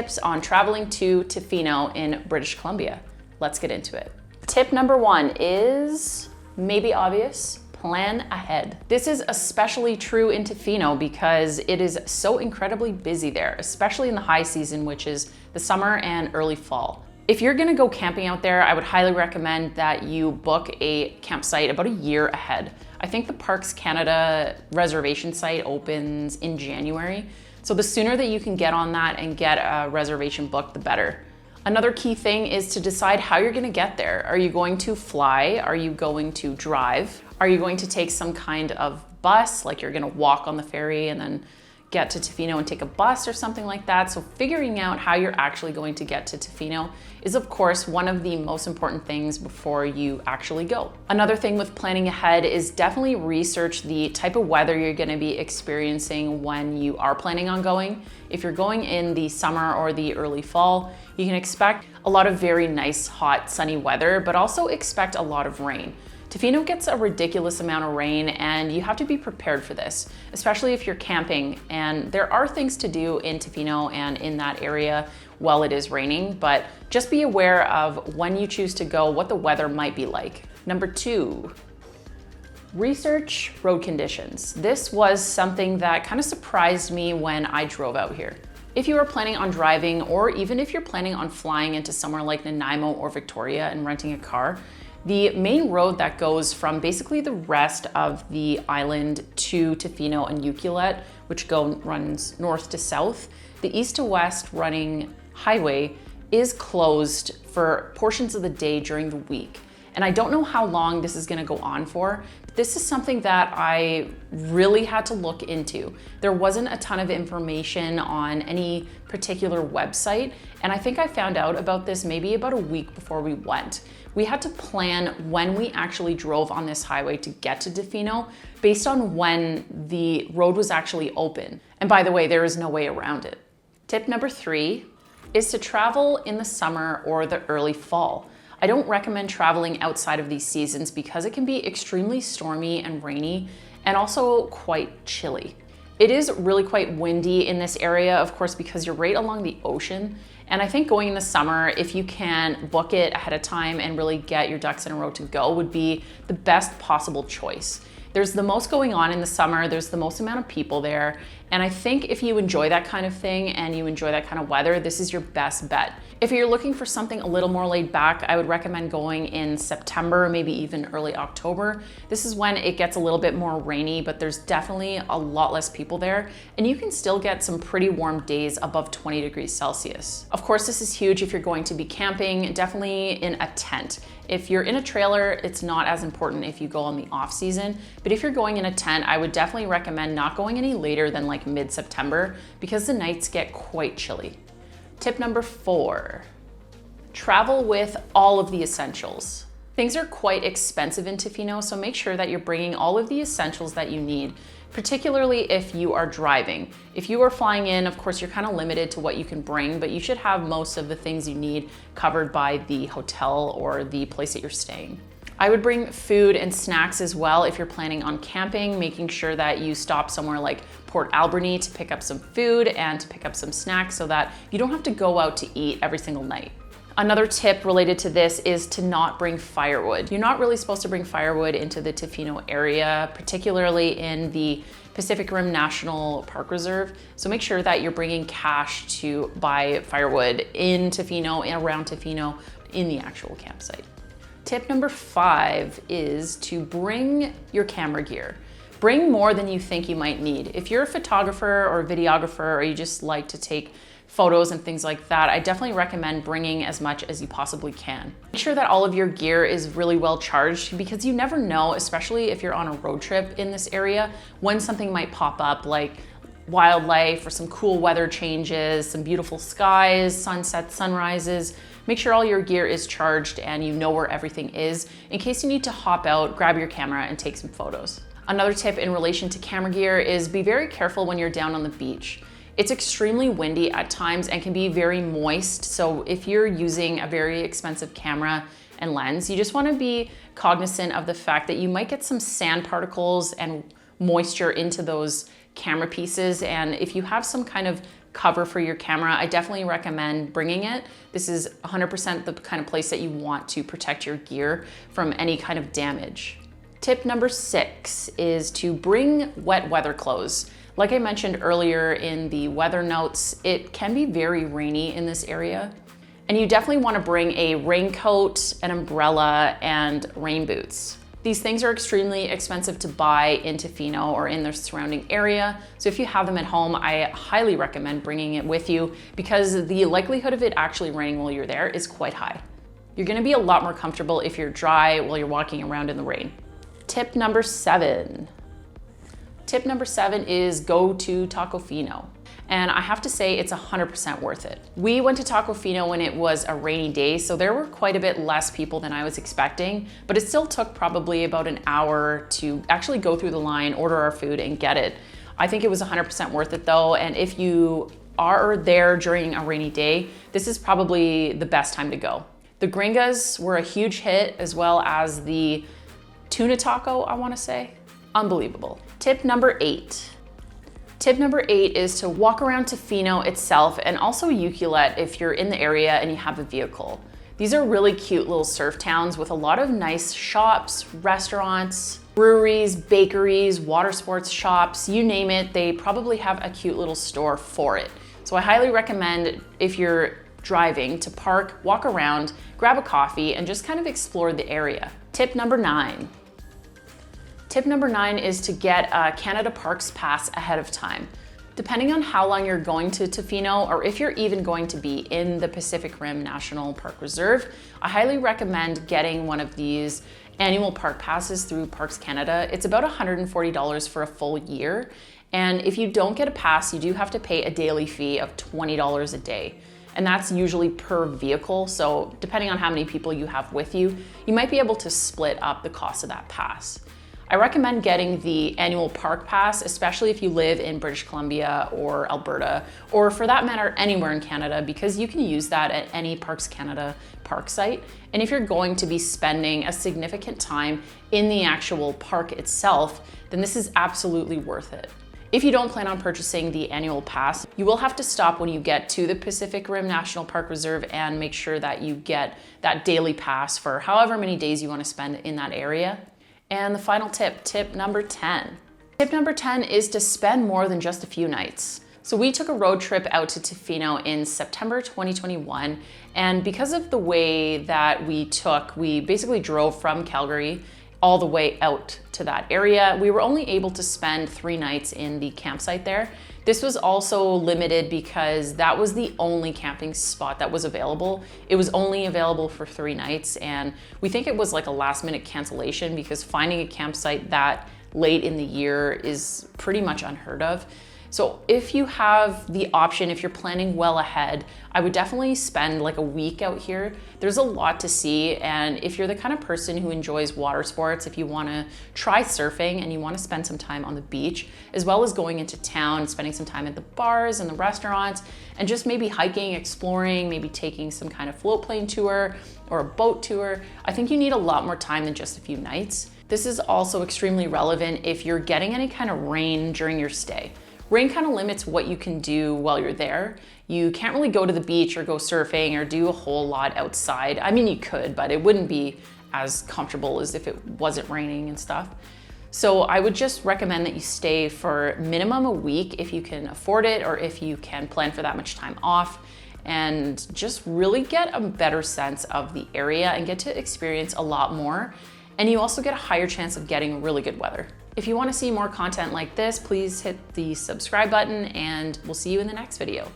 tips on traveling to Tofino in British Columbia. Let's get into it. Tip number 1 is maybe obvious. Plan ahead. This is especially true in Tofino because it is so incredibly busy there, especially in the high season, which is the summer and early fall. If you're gonna go camping out there, I would highly recommend that you book a campsite about a year ahead. I think the Parks Canada reservation site opens in January, so the sooner that you can get on that and get a reservation booked, the better. Another key thing is to decide how you're gonna get there. Are you going to fly? Are you going to drive? Are you going to take some kind of bus, like you're gonna walk on the ferry and then get to Tofino and take a bus or something like that? So figuring out how you're actually going to get to Tofino is of course one of the most important things before you actually go. Another thing with planning ahead is definitely research the type of weather you're gonna be experiencing when you are planning on going. If you're going in the summer or the early fall, you can expect a lot of very nice, hot, sunny weather, but also expect a lot of rain. Tofino gets a ridiculous amount of rain and you have to be prepared for this, especially if you're camping. And there are things to do in Tofino and in that area while it is raining, but just be aware of when you choose to go, what the weather might be like. Number 2, research road conditions. This was something that kind of surprised me when I drove out here. If you are planning on driving, or even if you're planning on flying into somewhere like Nanaimo or Victoria and renting a car, the main road that goes from basically the rest of the island to Tofino and Ucluelet, which runs north to south, the east to west running highway is closed for portions of the day during the week. And I don't know how long this is gonna go on for, but this is something that I really had to look into. There wasn't a ton of information on any particular website, and I think I found out about this maybe about a week before we went. We had to plan when we actually drove on this highway to get to Tofino based on when the road was actually open. And by the way, there is no way around it. Tip number 3 is to travel in the summer or the early fall. I don't recommend traveling outside of these seasons because it can be extremely stormy and rainy and also quite chilly. It is really quite windy in this area, of course, because you're right along the ocean. And I think going in the summer, if you can book it ahead of time and really get your ducks in a row to go, would be the best possible choice. There's the most going on in the summer, there's the most amount of people there, and I think if you enjoy that kind of thing and you enjoy that kind of weather, this is your best bet. If you're looking for something a little more laid back, I would recommend going in September, maybe even early October. This is when it gets a little bit more rainy, but there's definitely a lot less people there, and you can still get some pretty warm days above 20 degrees Celsius. Of course, this is huge if you're going to be camping, definitely in a tent. If you're in a trailer, it's not as important if you go on the off season, but if you're going in a tent, I would definitely recommend not going any later than like mid-September because the nights get quite chilly. Tip number 4, travel with all of the essentials. Things are quite expensive in Tofino, so make sure that you're bringing all of the essentials that you need, particularly if you are driving. If you are flying in, of course, you're kind of limited to what you can bring, but you should have most of the things you need covered by the hotel or the place that you're staying. I would bring food and snacks as well if you're planning on camping, making sure that you stop somewhere like Port Alberni to pick up some food and to pick up some snacks so that you don't have to go out to eat every single night. Another tip related to this is to not bring firewood. You're not really supposed to bring firewood into the Tofino area, particularly in the Pacific Rim National Park Reserve. So make sure that you're bringing cash to buy firewood in Tofino and around Tofino in the actual campsite. Tip number 5 is to bring your camera gear. Bring more than you think you might need. If you're a photographer or a videographer or you just like to take photos and things like that, I definitely recommend bringing as much as you possibly can. Make sure that all of your gear is really well charged because you never know, especially if you're on a road trip in this area, when something might pop up like wildlife or some cool weather changes, some beautiful skies, sunsets, sunrises. Make sure all your gear is charged and you know where everything is in case you need to hop out, grab your camera and take some photos. Another tip in relation to camera gear is be very careful when you're down on the beach. It's extremely windy at times and can be very moist. So if you're using a very expensive camera and lens, you just want to be cognizant of the fact that you might get some sand particles and moisture into those camera pieces. And if you have some kind of cover for your camera, I definitely recommend bringing it. This is 100% the kind of place that you want to protect your gear from any kind of damage. Tip number 6 is to bring wet weather clothes. Like I mentioned earlier in the weather notes, it can be very rainy in this area. And you definitely want to bring a raincoat, an umbrella, and rain boots. These things are extremely expensive to buy in Tofino or in the surrounding area. So if you have them at home, I highly recommend bringing it with you because the likelihood of it actually raining while you're there is quite high. You're going to be a lot more comfortable if you're dry while you're walking around in the rain. Tip number 7. Tip number 7 is go to TacoFino. And I have to say it's 100% worth it. We went to TacoFino when it was a rainy day, so there were quite a bit less people than I was expecting, but it still took probably about an hour to actually go through the line, order our food, and get it. I think it was 100% worth it though, and if you are there during a rainy day, this is probably the best time to go. The gringas were a huge hit, as well as the tuna taco, I wanna say. Unbelievable. Tip number 8. Tip number 8 is to walk around Tofino itself and also Ucluelet if you're in the area and you have a vehicle. These are really cute little surf towns with a lot of nice shops, restaurants, breweries, bakeries, water sports shops, you name it, they probably have a cute little store for it. So I highly recommend if you're driving to park, walk around, grab a coffee, and just kind of explore the area. Tip number 9. Tip number 9 is to get a Canada Parks pass ahead of time. Depending on how long you're going to Tofino, or if you're even going to be in the Pacific Rim National Park Reserve, I highly recommend getting one of these annual park passes through Parks Canada. It's about $140 for a full year. And if you don't get a pass, you do have to pay a daily fee of $20 a day. And that's usually per vehicle. So depending on how many people you have with you, you might be able to split up the cost of that pass. I recommend getting the annual park pass, especially if you live in British Columbia or Alberta, or for that matter, anywhere in Canada, because you can use that at any Parks Canada park site. And if you're going to be spending a significant time in the actual park itself, then this is absolutely worth it. If you don't plan on purchasing the annual pass, you will have to stop when you get to the Pacific Rim National Park Reserve and make sure that you get that daily pass for however many days you want to spend in that area. And the final tip, tip number 10. Tip number 10 is to spend more than just a few nights. So we took a road trip out to Tofino in September 2021, and because of the way that we basically drove from Calgary all the way out to that area. We were only able to spend 3 nights in the campsite there. This was also limited because that was the only camping spot that was available. It was only available for 3 nights, and we think it was like a last-minute cancellation because finding a campsite that late in the year is pretty much unheard of. So if you have the option, if you're planning well ahead, I would definitely spend like a week out here. There's a lot to see, and if you're the kind of person who enjoys water sports, if you want to try surfing and you want to spend some time on the beach, as well as going into town, spending some time at the bars and the restaurants, and just maybe hiking, exploring, maybe taking some kind of float plane tour or a boat tour, I think you need a lot more time than just a few nights. This is also extremely relevant if you're getting any kind of rain during your stay. Rain kind of limits what you can do while you're there. You can't really go to the beach or go surfing or do a whole lot outside. I mean, you could, but it wouldn't be as comfortable as if it wasn't raining and stuff. So I would just recommend that you stay for minimum a week if you can afford it, or if you can plan for that much time off, and just really get a better sense of the area and get to experience a lot more. And you also get a higher chance of getting really good weather. If you want to see more content like this, please hit the subscribe button, and we'll see you in the next video.